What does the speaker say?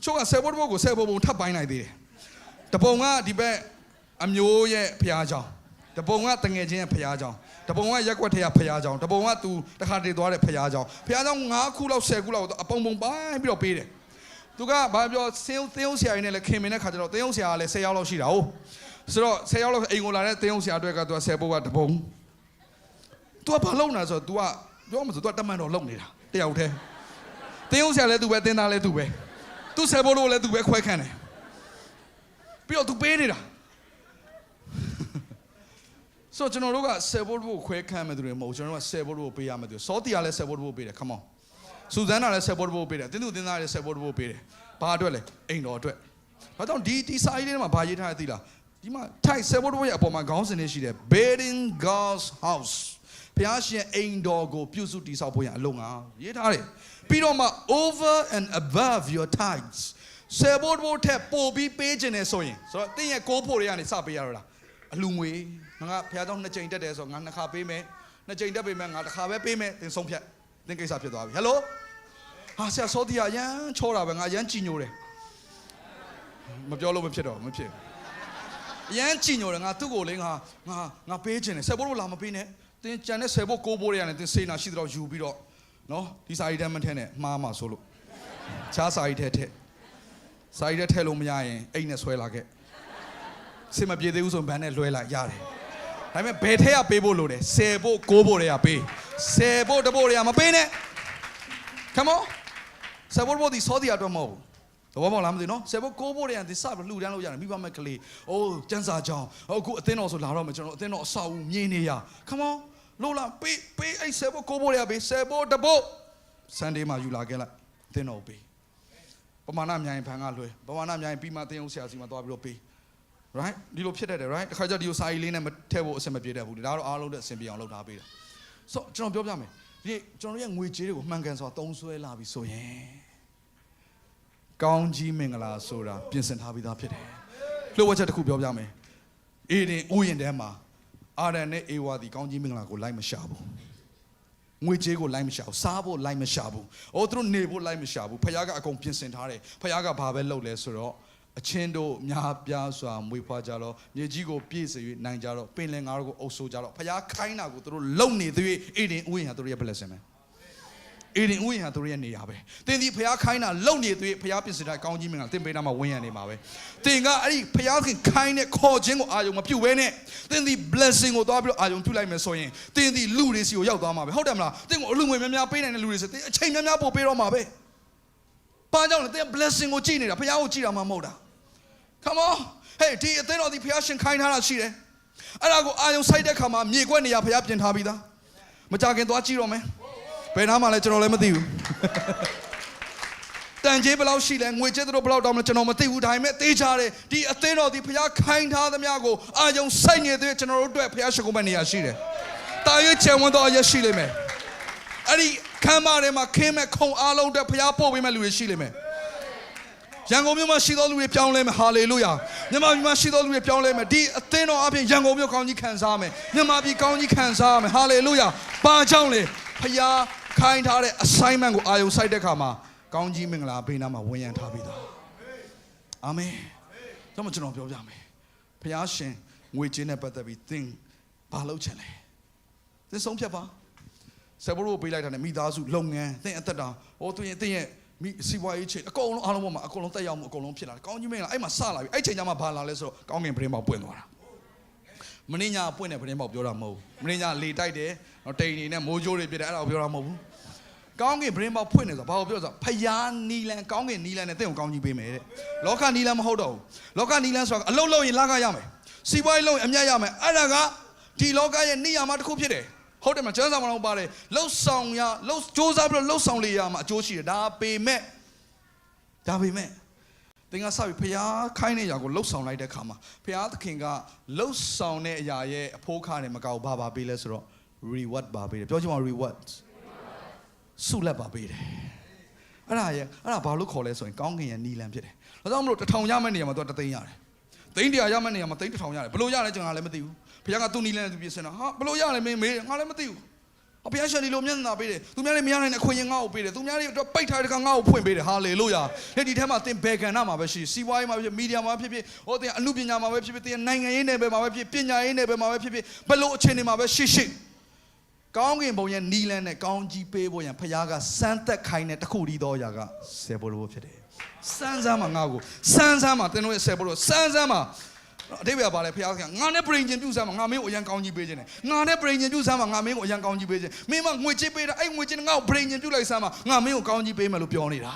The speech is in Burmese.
ချို့ကဆယ်ဘိုးတစ်ဘိုးကိုဆယ်ဘိုးဘုံထပ်ပိုင်းလိုက်သေးတယ်တပုံကဒီဘက်အမျိုးရဲ့ဖျားကြောင်တပုံကတငယ်ချင်းရဲ့ဖျားကြောင်တပုံကရက်ွက်ထဲကဖျားကြောင်တပုံကသူတခါတည်းသွားတဲ့ဖျားကြောင်ဖျားကြောင်9ခုလောက်10ခုလောက်အပုံပုံပိုင်းပြီးတော့ပေးတယ်သူကဘာပြောသင်းဆရာကြီးနဲ့လည်းခင်မင်းတဲ့ခါကျတော့သင်းဆရာကလည်း10ယောက်လောက်ရှိတာဟုတ်ဆိုတော့10ယောက်လောက်အိမ်ကိုလာတဲ့သင်းဆရာအတွက်ကသူက10ဘိုးကတပုံသူကဘာလုပ်နေလဲဆိုတော့ तू ကပြောမှဆို तू ကတမန်တော်လုပ်နေတာတယောက်တည်းသင်းဆရာလည်းသူပဲသင်းသားလည်းသူပဲသူ10ဘိုးလို့လည်းသူပဲခွဲခန့်တယ်ပြီးတော့ तू ပေးနေတာဆိုတော့ကျွန်တော်တို့က10ဘိုးကိုခွဲခန့်မယ်သူတွေမဟုတ်ကျွန်တော်တို့က10ဘိုးကိုပေးရမယ်သူစောတီကလည်း10ဘိုးကိုပေးတယ် come on စူဇန်နာလည်း10ဘိုးကိုပေးတယ်တင်းသူတင်းသားလည်း10ဘိုးကိုပေးတယ်ဘာအတွက်လဲအိမ်တော်အတွက်ဘာကြောင့်ဒီစာရေးထဲမှာဘာရေးထားရသိလားဒီမှာထိုက်10ဘိုးရဲ့အပေါ်မှာခေါင်းစဉ်လေးရှိတယ် building God's house ဘုရားရှင်အိမ်တော်ကိုပြုစုတည်ဆောက်ဖို့ရအလုံးငါရေးထားတယ်ပြီးတော့မှ over and above your tithes 10ဘိုးထက်ပိုပြီးပေးခြင်းနဲ့ဆိုရင်ဆိုတော့တင်းရဲ့ကိုးဖို့တွေကနေစပေးရတော့လားအလူငွေငါဘုရားကြောင့်2ကြိမ်တက်တယ်ဆိုတော့ငါ2ခါပေးမယ်2ကြိမ်တက်ပေးမယ်ငါ1ခါပဲပေးမယ်တင်းဆုံးဖြတ်တင်းကိစ္စဖြစ်သွားပြီဟယ်လိုဟာဆရာစောတီးရမ်းချောတာပဲငါရမ်းကြည်ညိုတယ်မပြောလို့မဖြစ်တော့မဖြစ်ရမ်းကြည်ညိုတယ်ငါသူ့ကိုလေငါပေးခြင်းတယ်10ဘိုးတို့လာမပေးနဲ့တင်းကြံတဲ့10ဘိုး9ဘိုးတွေကနေတင်းစေနာရှိတော့ယူပြီးတော့နော်ဒီစာရီတန်းမထဲနဲ့မှားမှာဆိုလို့ခြားစာရီထဲထည့်စာရီထဲထည့်လို့မရရင်အိတ်နဲ့ဆွဲလာခဲ့စင်မပြေသေးဘူးဆိုဘန်းနဲ့လွှဲလိုက်ရတယ်ဒါပေမဲ့ဘယ်ထဲကပေးဖို့လို့လဲ10ဘိုး9ဘိုးတွေကပေး10ဘိုးတဘိုးတွေကမပေးနဲ့ come on 10ဘိုးဒီစောတီအတွက်မဟုတ်ဘူးတော့ဘောလားမသိနော်10ဘိုး9ဘိုးတွေကဒီစပြီးလှူဒန်းလို့ရတယ်မိဘမဲ့ကလေးအိုးကျန်းစာကြောင်းအခုအသင်းတော်ဆိုလာတော့မယ်ကျွန်တော်အသင်းတော်အဆောက်အဦမြင်နေရ come on လို့လားပေးအဲ့10ဘိုး9ဘိုးတွေကပေး10ဘိုးတဘိုး Sunday မှာယူလာခဲ့လိုက်အသင်းတော်ပေးပမာဏအများရင်ဖန်ကလွှဲပမာဏအများရင်ပြီးမှသင်းအောင်ဆရာစီမှာသွားပြီးတော့ပေး right ဒီလိုဖြစ်တတ်တယ် right တစ်ခါကျဒီလိုစာရီလေးနဲ့မထည့်ဖို့အဆင်မပြေတတ်ဘူးဒါတော့အားလုံးနဲ့အဆင်ပြေအောင်လုပ်ထားပေးတာဆိုကျွန်တော်ပြောပြမယ်ဒီကျွန်တော်ရဲ့ငွေကြေးတွေကိုမှန်ကန်စွာသုံးစွဲလာပြီဆိုရင်ကောင်းကြီးမင်္ဂလာဆိုတာပြင်ဆင်ထားပြီးသားဖြစ်တယ်လှုပ်ဝက်ချက်တစ်ခုပြောပြမယ်အေဒင်ဥယျာဉ်ထဲမှာအာရန်နဲ့အေဝါဒီကောင်းကြီးမင်္ဂလာကိုလိုက်မရှာဘူးငွေကြေးကိုလိုက်မရှာဘူးစားဖို့လိုက်မရှာဘူးအိုးသူတို့နေဖို့လိုက်မရှာဘူးဖခင်ကအကုန်ပြင်ဆင်ထားတယ်ဖခင်ကဘာပဲလုပ်လဲဆိုတော့အချင်းတို့များပြားစွာမွေးဖွားကြတော့မြေကြီးကိုပြည့်စေ၍နိုင်ကြတော့ပင်လယ်ငါတို့ကိုအုပ်ဆိုးကြတော့ဖခင်ခိုင်းတာကိုသူတို့လုံနေသေးအေဒင်ဥယျာဉ်ဟာသူတို့ရဲ့ blessing ပဲအေဒင်ဥယျာဉ်ဟာသူတို့ရဲ့နေရာပဲတင်းဒီဖခင်ခိုင်းတာလုံနေသေးဖခင်ပြင်ဆင်ထားကောင်းကြီးမင်္ဂလာတင်းပေးတာမှဝင်းရနေမှာပဲတင်းကအဲ့ဒီဖခင်ခိုင်းတဲ့ခေါ်ခြင်းကိုအာယုံမပြုတ်ဘဲနဲ့တင်းဒီ blessing ကိုသွားပြီးတော့အာယုံပြုတ်လိုက်မယ်ဆိုရင်တင်းဒီလူတွေစီကိုရောက်သွားမှာပဲဟုတ်တယ်မလားတင်းကိုအလူငွေများများပေးနိုင်တဲ့လူတွေဆိုတင်းအချိန်များများပို့ပေးတော့မှာပဲဘာကြောင့်လဲတင်း blessing ကိုကြည့်နေတာဖခင်ကိုကြည့်တာမှမဟုတ်တာCome on. Hey, ဒီအသင်းတော်ဒီဖျားရှင်ခိုင်းထားတာရှိတယ်။အဲ့ဒါကိုအာယုံစိုက်တဲ့ခါမှာမြေကွက်နေရဖျားပြင်ထားပြီးသား။မကြခင်သွားကြည့်တော့မယ်။ဘယ်နားမှလဲကျွန်တော်လည်းမသိဘူး။တန်ကြေးဘယ်လောက်ရှိလဲငွေကြေးတို့ဘယ်လောက်တောင်းလဲကျွန်တော်မသိဘူးဒါပေမဲ့သိချတယ်ဒီအသင်းတော်ဒီဖျားခိုင်းထားသမျှကိုအာယုံစိုက်နေတဲ့ကျွန်တော်တို့အတွက်ဖျားရှင်ကိုပဲနေရာရှိတယ်။တာရွေးချယ်ဝန်တော်အရရှိလိမ့်မယ်။အဲ့ဒီခမ်းမထဲမှာခင်းမဲ့ခုံအားလုံးအတွက်ဖျားပို့ပေးမဲ့လူတွေရှိလိမ့်မယ်။ရန်ကုန်မြို့မှာရှိသောလူတွေပြောင်းလဲမယ်ဟာလေလုယာမြန်မာပြည်မှာရှိသောလူတွေပြောင်းလဲမယ်ဒီအသင်းတော်အပြင်ရန်ကုန်မြို့ကောင်းကြီးခံစားမယ်မြန်မာပြည်ကောင်းကြီးခံစားမယ်ဟာလေလုယာဘာကြောင့်လဲဖခင်ခိုင်းထားတဲ့ assignment ကိုအာယုံစိုက်တဲ့အခါမှာကောင်းကြီးမင်္ဂလာဘေးနားမှာဝင်ရန်ထားပြီးသားအာမင်ကျွန်တော်ပြောပြမယ်ဖခင်ရှင်ငွေကြေးနဲ့ပတ်သက်ပြီးသင်ဘာလုပ်ချင်လဲသင်ဆုံးဖြတ်ပါဆယ်ဘိုးပေးလိုက်တာနဲ့မိသားစုလုပ်ငန်းသင်အသက်တာဟိုသင်ရဲ့မိစီပွားရေးချိန်အကုန်လုံးအားလုံးပေါ်မှာအကုန်လုံးတက်ရောက်မှုအကုန်လုံးဖြစ်လာတယ်ကောင်းကြီးမင်္ဂလာအဲ့မှာစလာပြီအဲ့ချိန်ကျမှဘာလာလဲဆိုတော့ကောင်းကင်ပရင်းပေါက်ပွင့်သွားတာမင်းညာပွင့်တဲ့ပရင်းပေါက်ပြောတာမဟုတ်ဘူးမင်းညာလေတိုက်တယ်တော့တိန်နေနဲ့မိုးကြိုးတွေပြတယ်အဲ့ဒါကိုပြောတာမဟုတ်ဘူးကောင်းကင်ပရင်းပေါက်ဖွင့်နေဆိုဘာကိုပြောဆိုဖယားနီလန်ကောင်းကင်နီလန်နဲ့တင့်ကိုကောင်းကြီးပေးမယ်တဲ့လောကနီလန်မဟုတ်တော့ဘူးလောကနီလန်ဆိုတာအလုံးလုံးရင်လာကရမယ်စီပွားရေးလုံးရင်အမြတ်ရမယ်အဲ့ဒါကဒီလောကရဲ့နေရာမှာတစ်ခုဖြစ်တယ်ဟုတ်တယ်မကျန်းစာမလို့ပါတယ်လှုပ်ဆောင်ရလှုပ်စ조사ပြီးတော့လှုပ်ဆောင်လေရမှာအကျိုးရှိတယ်ဒါပေမဲ့သင်ကစပြီးဖျားခိုင်းတဲ့အရာကိုလှုပ်ဆောင်လိုက်တဲ့ခါမှာဖျားသခင်ကလှုပ်ဆောင်တဲ့အရာရဲ့အဖိုးခါနဲ့မကောက်ဘာပေးလဲဆိုတော့ reward ပါပေးတယ်ပြောချင်ပါ reward ဆုလက်ပါပေးတယ်အဲ့ဒါဘာလို့ခေါ်လဲဆိုရင်ကောင်းကင်ရဲ့နီလန်ဖြစ်တယ်ဒါကြောင့်မလို့1000ရမယ့်နေရာမှာသူက3သိန်းရတယ်သိန်း100ရမယ့်နေရာမှာသိန်း1000ရတယ်ဘယ်လိုရလဲကျွန်တော်လည်းမသိဘူးဖျားကသူ့နီလန်နဲ့သူပြင်ဆင်တာဟာဘယ်လိုရလဲမင်းမေးငါလည်းမသိဘူး ဘုရားရှင်ဒီလိုမျက်နှာပေးတယ်သူများလည်းမရနိုင်တဲ့အခွင့်အရေးငါ့ကိုပေးတယ်သူများတွေအတွက်ပိတ်ထားတဲ့ကငါ့ကိုဖွင့်ပေးတယ်ဟာလေလုယာလက်ဒီထဲမှာသင်ဘယ်ကဏ္ဍမှာပဲရှိစီးပွားရေးမှာဖြစ်မီဒီယာမှာဖြစ်ဟောသင်အမှုပညာမှာပဲဖြစ်သင်နိုင်ငံရေးနယ်ပယ်မှာပဲဖြစ်ပညာရေးနယ်ပယ်မှာပဲဖြစ်ဘလို့အခြေအနေမှာပဲရှိကောင်းကင်ဘုံရဲ့နီလန်းနဲ့ကောင်းကြီးပေးဖို့ရန်ဖခင်ကစမ်းသက်ခိုင်းတဲ့တခုတည်းသောအရာကဆယ်ဘိုးလို့ဖြစ်တယ်စမ်းမှာငါ့ကိုစမ်းမှာသင်တို့ရဲ့ဆယ်ဘိုးလို့စမ်းမှာအတိတ်ကပါလေဖခင်ကငါနဲ့ပြင်ကျင်ပြုစမ်းမှာငါမင်းကိုအရန်ကောင်းကြီးပေးခြင်းနဲ့ငါနဲ့ပြင်ကျင်ပြုစမ်းမှာငါမင်းကိုအရန်ကောင်းကြီးပေးခြင်းမင်းမငွေချစ်ပေးတာအဲ့ငွေချစ်ငါ့ကိုပြင်ကျင်ပြုလိုက်စမ်းမှာငါမင်းကိုကောင်းကြီးပေးမယ်လို့ပြောနေတာ